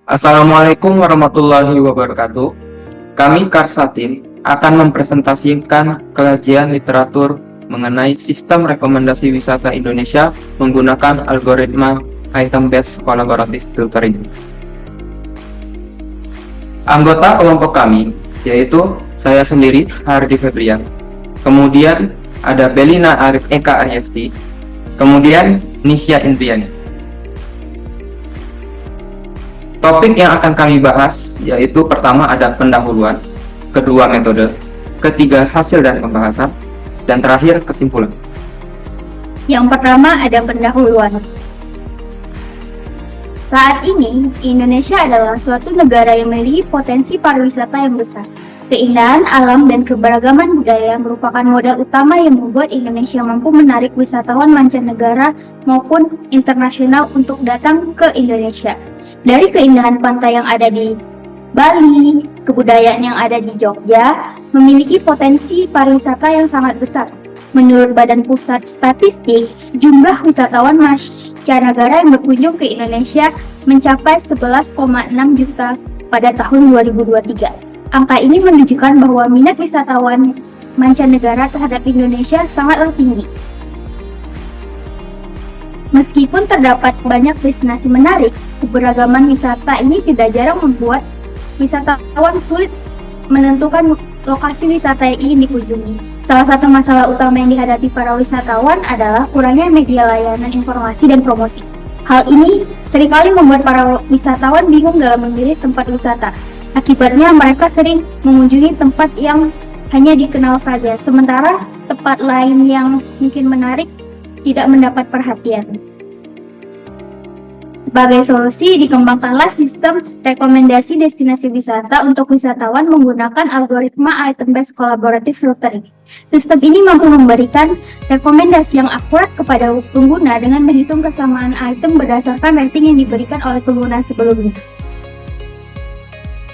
Assalamualaikum warahmatullahi wabarakatuh. Kami Karsatim akan mempresentasikan kajian literatur mengenai sistem rekomendasi wisata Indonesia menggunakan algoritma item-based collaborative filtering. Anggota kelompok kami yaitu saya sendiri, Hardi Febrian, kemudian ada Belina Eka Aryasti, kemudian Nisya Indriani. Topik yang akan kami bahas yaitu pertama ada pendahuluan, kedua metode, ketiga hasil dan pembahasan, dan terakhir kesimpulan. Yang pertama ada pendahuluan. Saat ini, Indonesia adalah suatu negara yang memiliki potensi pariwisata yang besar. Keindahan alam dan keberagaman budaya merupakan modal utama yang membuat Indonesia mampu menarik wisatawan mancanegara maupun internasional untuk datang ke Indonesia. Dari keindahan pantai yang ada di Bali, kebudayaan yang ada di Jogja, memiliki potensi pariwisata yang sangat besar. Menurut Badan Pusat Statistik, jumlah wisatawan mancanegara yang berkunjung ke Indonesia mencapai 11,6 juta pada tahun 2023. Angka ini menunjukkan bahwa minat wisatawan mancanegara terhadap Indonesia sangatlah tinggi. Meskipun terdapat banyak destinasi menarik, keberagaman wisata ini tidak jarang membuat wisatawan sulit menentukan lokasi wisata yang ingin dikunjungi. Salah satu masalah utama yang dihadapi para wisatawan adalah kurangnya media layanan informasi dan promosi. Hal ini seringkali membuat para wisatawan bingung dalam memilih tempat wisata. Akibatnya mereka sering mengunjungi tempat yang hanya dikenal saja, sementara tempat lain yang mungkin menarik tidak mendapat perhatian. Sebagai solusi, dikembangkanlah sistem rekomendasi destinasi wisata untuk wisatawan menggunakan algoritma item-based collaborative filtering. Sistem ini mampu memberikan rekomendasi yang akurat kepada pengguna dengan menghitung kesamaan item berdasarkan rating yang diberikan oleh pengguna sebelumnya.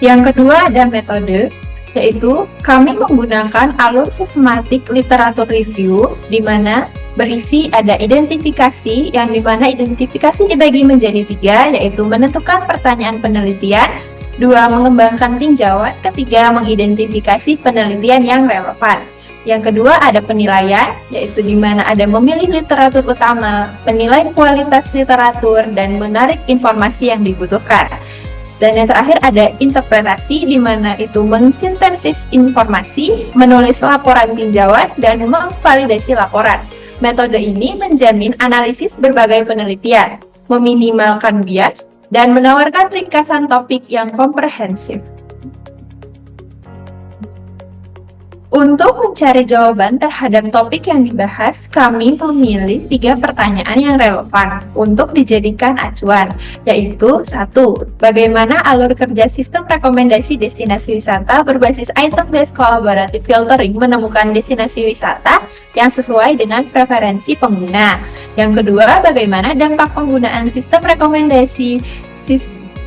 Yang kedua ada metode, yaitu kami menggunakan alur sistematik literatur review, di mana berisi ada identifikasi, yang dimana identifikasi dibagi menjadi 3, yaitu menentukan pertanyaan penelitian, 2 mengembangkan tinjauan, ketiga mengidentifikasi penelitian yang relevan. Yang kedua ada penilaian, yaitu di mana ada memilih literatur utama, menilai kualitas literatur, dan menarik informasi yang dibutuhkan. Dan yang terakhir ada interpretasi, di mana itu mensintesis informasi, menulis laporan tinjauan, dan memvalidasi laporan. Metode ini menjamin analisis berbagai penelitian, meminimalkan bias, dan menawarkan ringkasan topik yang komprehensif. Untuk mencari jawaban terhadap topik yang dibahas, kami memilih 3 pertanyaan yang relevan untuk dijadikan acuan, yaitu 1. Bagaimana alur kerja sistem rekomendasi destinasi wisata berbasis item-based collaborative filtering menemukan destinasi wisata yang sesuai dengan preferensi pengguna. Yang kedua, bagaimana dampak penggunaan sistem rekomendasi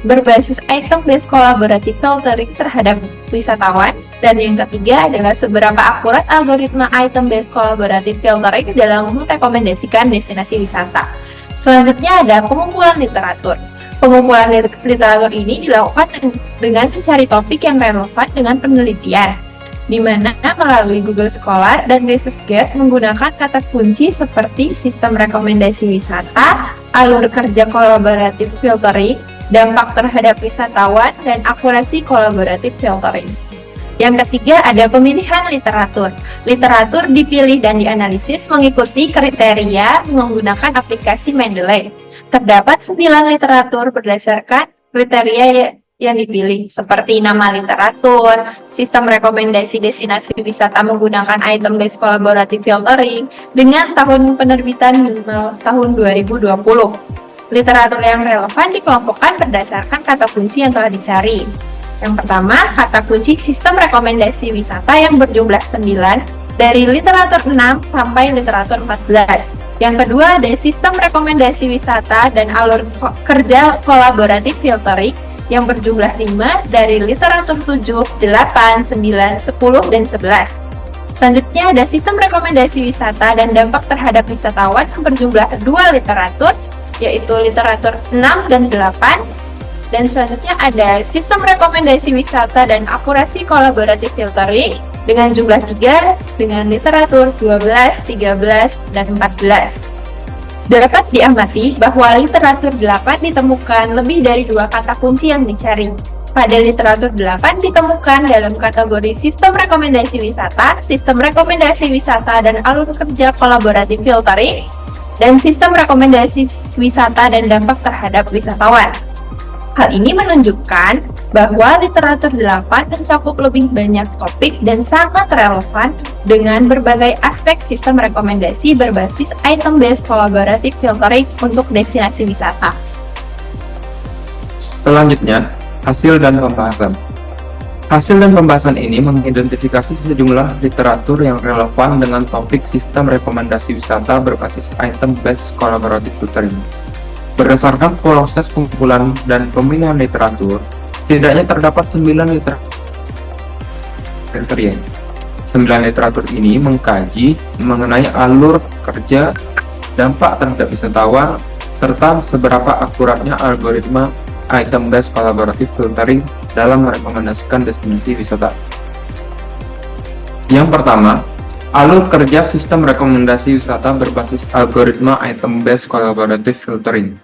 berbasis item-based collaborative filtering terhadap wisatawan. Dan yang ketiga adalah seberapa akurat algoritma item-based collaborative filtering dalam merekomendasikan destinasi wisata. Selanjutnya ada pengumpulan literatur. Pengumpulan literatur ini dilakukan dengan mencari topik yang relevan dengan penelitian, di mana melalui Google Scholar dan ResearchGate menggunakan kata kunci seperti sistem rekomendasi wisata, alur kerja collaborative filtering, dampak terhadap wisatawan, dan akurasi collaborative filtering. Yang ketiga ada pemilihan literatur. Literatur dipilih dan dianalisis mengikuti kriteria menggunakan aplikasi Mendeley. Terdapat 9 literatur berdasarkan kriteria yang dipilih, seperti nama literatur, sistem rekomendasi destinasi wisata menggunakan item-based collaborative filtering, dengan tahun penerbitan minimal tahun 2020. Literatur yang relevan dikelompokkan berdasarkan kata kunci yang telah dicari. Yang pertama, kata kunci sistem rekomendasi wisata yang berjumlah 9, dari literatur 6 sampai literatur 14. Yang kedua, ada sistem rekomendasi wisata dan alur kerja kolaboratif filtering yang berjumlah 5, dari literatur 7, 8, 9, 10, dan 11. Selanjutnya ada sistem rekomendasi wisata dan dampak terhadap wisatawan yang berjumlah 2 literatur, yaitu literatur 6 dan 8. Dan selanjutnya ada sistem rekomendasi wisata dan akurasi kolaboratif filtering dengan jumlah 3 dengan literatur 12, 13, dan 14. Dapat diamati bahwa literatur 8 ditemukan lebih dari 2 kata kunci yang dicari. Pada literatur 8 ditemukan dalam kategori sistem rekomendasi wisata dan alur kerja kolaboratif filtering, dan sistem rekomendasi wisata dan dampak terhadap wisatawan. Hal ini menunjukkan bahwa literatur 8 mencakup lebih banyak topik dan sangat relevan dengan berbagai aspek sistem rekomendasi berbasis item-based collaborative filtering untuk destinasi wisata. Selanjutnya, hasil dan pembahasan. Hasil dan pembahasan ini mengidentifikasi sejumlah literatur yang relevan dengan topik sistem rekomendasi wisata berbasis item-based collaborative filtering. Berdasarkan proses pengumpulan dan pemilihan literatur, setidaknya terdapat 9 literatur. 9 literatur ini mengkaji mengenai alur kerja, dampak terhadap wisatawan, serta seberapa akuratnya algoritma item-based collaborative filtering dalam merekomendasikan destinasi wisata. Yang pertama, alur kerja sistem rekomendasi wisata berbasis algoritma item-based collaborative filtering.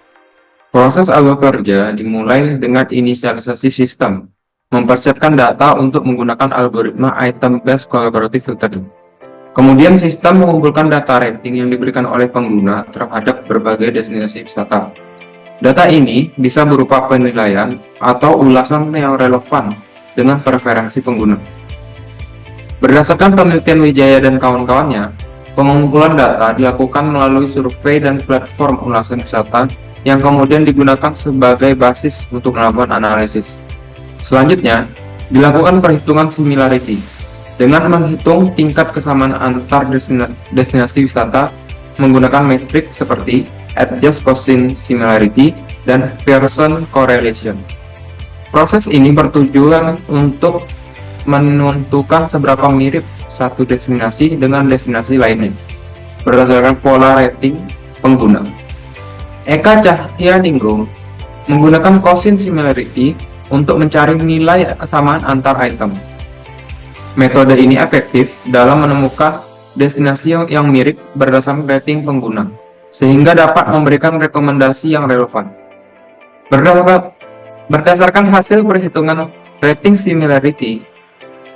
Proses alur kerja dimulai dengan inisialisasi sistem, mempersiapkan data untuk menggunakan algoritma item-based collaborative filtering. Kemudian sistem mengumpulkan data rating yang diberikan oleh pengguna terhadap berbagai destinasi wisata. Data ini bisa berupa penilaian atau ulasan yang relevan dengan preferensi pengguna. Berdasarkan penelitian Wijaya dan kawan-kawannya, pengumpulan data dilakukan melalui survei dan platform ulasan wisata yang kemudian digunakan sebagai basis untuk melakukan analisis. Selanjutnya, dilakukan perhitungan similarity dengan menghitung tingkat kesamaan antar destinasi wisata menggunakan metrik seperti adjust cosine similarity dan Pearson correlation. Proses ini bertujuan untuk menentukan seberapa mirip satu destinasi dengan destinasi lainnya berdasarkan pola rating pengguna. Eka Cahyaningrum menggunakan cosine similarity untuk mencari nilai kesamaan antar item. Metode ini efektif dalam menemukan destinasi yang mirip berdasarkan rating pengguna, sehingga dapat memberikan rekomendasi yang relevan. Berdasarkan hasil perhitungan rating similarity,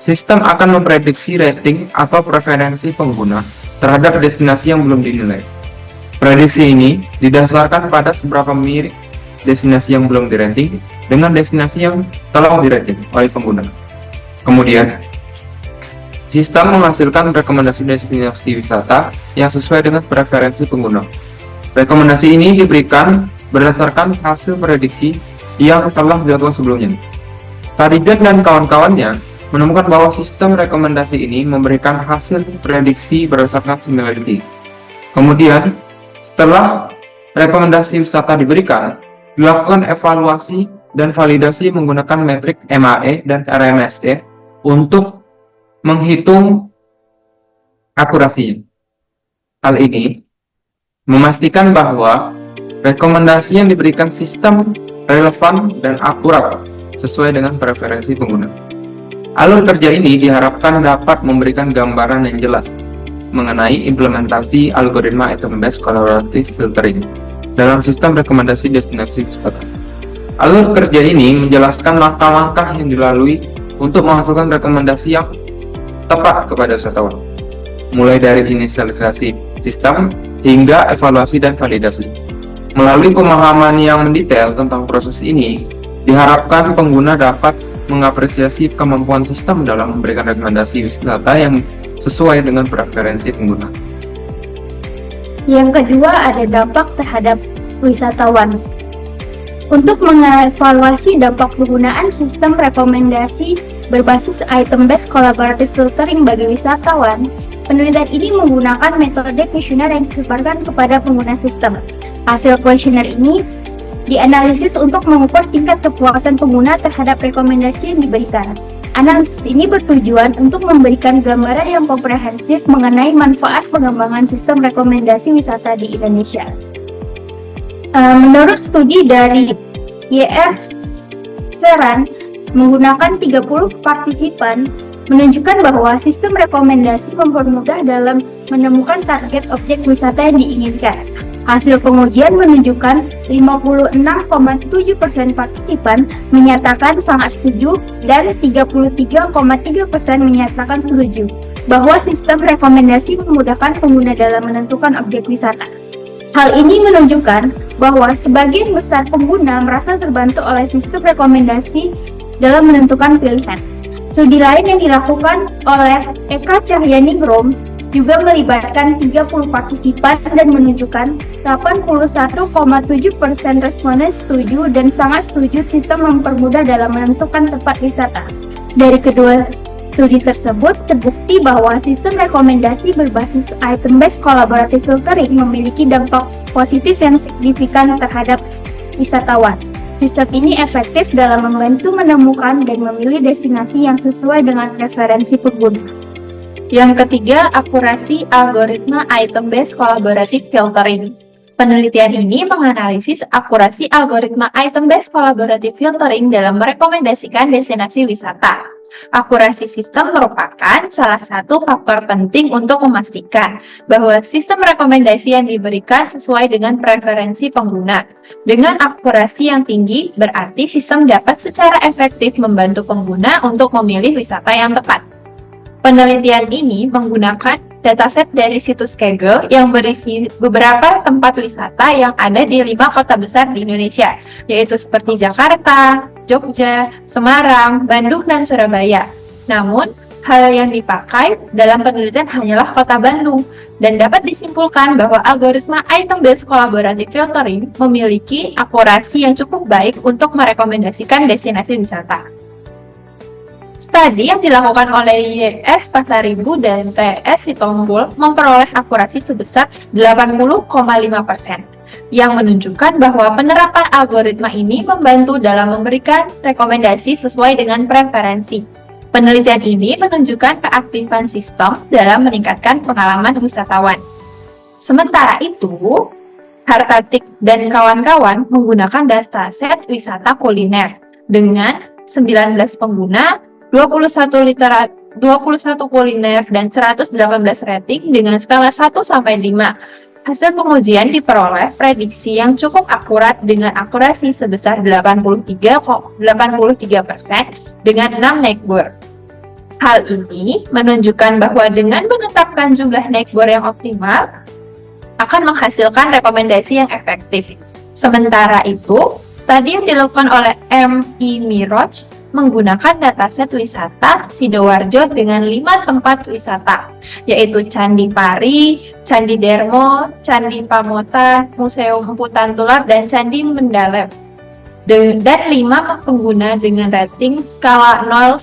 sistem akan memprediksi rating atau preferensi pengguna terhadap destinasi yang belum dinilai. Prediksi ini didasarkan pada seberapa mirip destinasi yang belum di-rating dengan destinasi yang telah di-rating oleh pengguna. Kemudian, sistem menghasilkan rekomendasi destinasi wisata yang sesuai dengan preferensi pengguna. Rekomendasi ini diberikan berdasarkan hasil prediksi yang telah dilakukan sebelumnya. Tarigan dan kawan-kawannya menemukan bahwa sistem rekomendasi ini memberikan hasil prediksi berdasarkan similarity. Kemudian, setelah rekomendasi wisata diberikan, dilakukan evaluasi dan validasi menggunakan metrik MAE dan RMSE untuk menghitung akurasinya. Hal ini memastikan bahwa rekomendasi yang diberikan sistem relevan dan akurat sesuai dengan preferensi pengguna. Alur kerja ini diharapkan dapat memberikan gambaran yang jelas mengenai implementasi algoritma item-based collaborative filtering dalam sistem rekomendasi destinasi wisata. Alur kerja ini menjelaskan langkah-langkah yang dilalui untuk menghasilkan rekomendasi yang tepat kepada wisatawan, mulai dari inisialisasi sistem hingga evaluasi dan validasi. Melalui pemahaman yang mendetail tentang proses ini, diharapkan pengguna dapat mengapresiasi kemampuan sistem dalam memberikan rekomendasi wisata yang sesuai dengan preferensi pengguna. Yang kedua ada dampak terhadap wisatawan. Untuk mengevaluasi dampak penggunaan sistem rekomendasi berbasis item-based collaborative filtering bagi wisatawan, penelitian ini menggunakan metode kuesioner yang disebarkan kepada pengguna sistem. Hasil kuesioner ini dianalisis untuk mengukur tingkat kepuasan pengguna terhadap rekomendasi yang diberikan. Analisis ini bertujuan untuk memberikan gambaran yang komprehensif mengenai manfaat pengembangan sistem rekomendasi wisata di Indonesia. Menurut studi dari YF Perseran menggunakan 30 partisipan menunjukkan bahwa sistem rekomendasi mempermudah dalam menemukan target objek wisata yang diinginkan. Hasil pengujian menunjukkan 56,7% partisipan menyatakan sangat setuju dan 33,3% menyatakan setuju bahwa sistem rekomendasi memudahkan pengguna dalam menentukan objek wisata. Hal ini menunjukkan bahwa sebagian besar pengguna merasa terbantu oleh sistem rekomendasi dalam menentukan pilihan. Studi lain yang dilakukan oleh Eka Cahyaningrum juga melibatkan 30 partisipan dan menunjukkan 81,7% responden setuju dan sangat setuju sistem mempermudah dalam menentukan tempat wisata. Dari kedua studi tersebut, terbukti bahwa sistem rekomendasi berbasis item-based collaborative filtering memiliki dampak positif yang signifikan terhadap wisatawan. Sistem ini efektif dalam membantu menemukan dan memilih destinasi yang sesuai dengan preferensi pengguna. Yang ketiga, akurasi algoritma item-based collaborative filtering. Penelitian ini menganalisis akurasi algoritma item-based collaborative filtering dalam merekomendasikan destinasi wisata. Akurasi sistem merupakan salah satu faktor penting untuk memastikan bahwa sistem rekomendasi yang diberikan sesuai dengan preferensi pengguna. Dengan akurasi yang tinggi, berarti sistem dapat secara efektif membantu pengguna untuk memilih wisata yang tepat. Penelitian ini menggunakan dataset dari situs Kaggle yang berisi beberapa tempat wisata yang ada di 5 kota besar di Indonesia, yaitu seperti Jakarta, Jogja, Semarang, Bandung, dan Surabaya. Namun, hal yang dipakai dalam penelitian hanyalah kota Bandung, dan dapat disimpulkan bahwa algoritma item-based collaborative filtering memiliki akurasi yang cukup baik untuk merekomendasikan destinasi wisata. Studi yang dilakukan oleh YS Pasaribu dan TS Sitompul memperoleh akurasi sebesar 80,5%, yang menunjukkan bahwa penerapan algoritma ini membantu dalam memberikan rekomendasi sesuai dengan preferensi. Penelitian ini menunjukkan keaktifan sistem dalam meningkatkan pengalaman wisatawan. Sementara itu, Hartatik dan kawan-kawan menggunakan dataset wisata kuliner dengan 19 pengguna, 21 kuliner, dan 118 rating dengan skala 1-5. Hasil pengujian diperoleh prediksi yang cukup akurat dengan akurasi sebesar 83% dengan 6 neckbore. Hal ini menunjukkan bahwa dengan menetapkan jumlah neckbore yang optimal akan menghasilkan rekomendasi yang efektif. Sementara itu, studi yang dilakukan oleh M.I. Miroj menggunakan dataset wisata Sidoarjo dengan 5 tempat wisata, yaitu Candi Pari, Candi Dermo, Candi Pamota, Museum Empu Tantular, dan Candi Mendalam. Dan 5 pengguna dengan rating skala 0-5.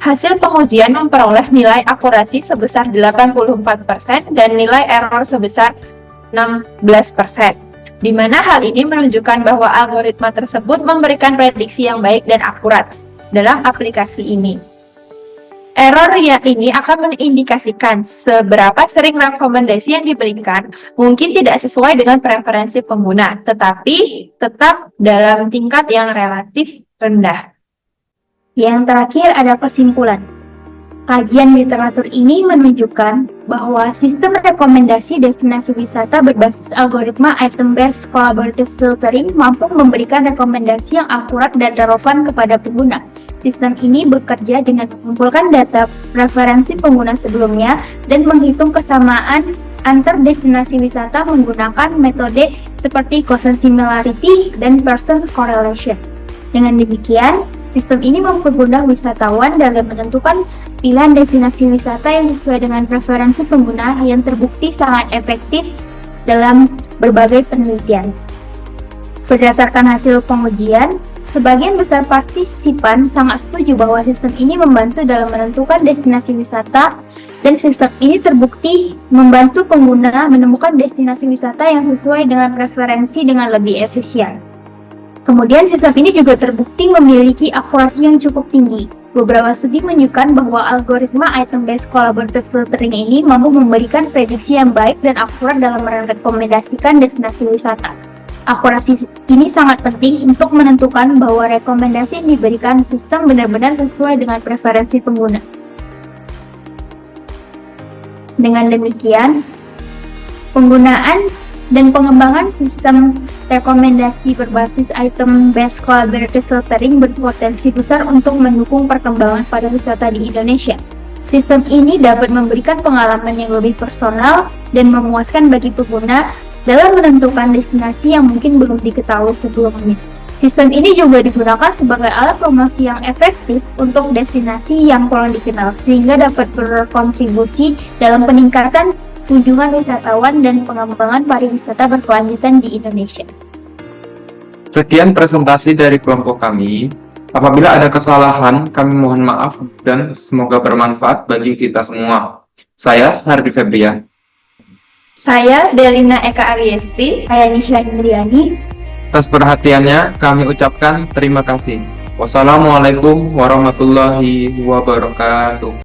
Hasil pengujian memperoleh nilai akurasi sebesar 84% dan nilai error sebesar 16%. Di mana hal ini menunjukkan bahwa algoritma tersebut memberikan prediksi yang baik dan akurat dalam aplikasi ini. Error ini akan mengindikasikan seberapa sering rekomendasi yang diberikan mungkin tidak sesuai dengan preferensi pengguna, tetapi tetap dalam tingkat yang relatif rendah. Yang terakhir ada kesimpulan. Kajian literatur ini menunjukkan bahwa sistem rekomendasi destinasi wisata berbasis algoritma item-based collaborative filtering mampu memberikan rekomendasi yang akurat dan relevan kepada pengguna. Sistem ini bekerja dengan mengumpulkan data preferensi pengguna sebelumnya dan menghitung kesamaan antar destinasi wisata menggunakan metode seperti Gaussian similarity dan Pearson correlation. Dengan demikian, sistem ini mempermudah wisatawan dalam menentukan pilihan destinasi wisata yang sesuai dengan preferensi pengguna yang terbukti sangat efektif dalam berbagai penelitian. Berdasarkan hasil pengujian, sebagian besar partisipan sangat setuju bahwa sistem ini membantu dalam menentukan destinasi wisata dan sistem ini terbukti membantu pengguna menemukan destinasi wisata yang sesuai dengan preferensi dengan lebih efisien. Kemudian sistem ini juga terbukti memiliki akurasi yang cukup tinggi. Beberapa studi menunjukkan bahwa algoritma item-based collaborative filtering ini mampu memberikan prediksi yang baik dan akurat dalam merekomendasikan destinasi wisata. Akurasi ini sangat penting untuk menentukan bahwa rekomendasi yang diberikan sistem benar-benar sesuai dengan preferensi pengguna. Dengan demikian, penggunaan dan pengembangan sistem rekomendasi berbasis item-based collaborative filtering berpotensi besar untuk mendukung perkembangan pariwisata di Indonesia. Sistem ini dapat memberikan pengalaman yang lebih personal dan memuaskan bagi pengguna dalam menentukan destinasi yang mungkin belum diketahui sebelumnya. Sistem ini juga digunakan sebagai alat promosi yang efektif untuk destinasi yang kurang dikenal, sehingga dapat berkontribusi dalam peningkatan kunjungan wisatawan dan pengembangan pariwisata berkelanjutan di Indonesia. Sekian presentasi dari kelompok kami. Apabila ada kesalahan, kami mohon maaf dan semoga bermanfaat bagi kita semua. Saya Hardi Febrian. Saya Delina Eka Ariesti. Saya Nisha Indriani. Atas perhatiannya, kami ucapkan terima kasih. Wassalamualaikum warahmatullahi wabarakatuh.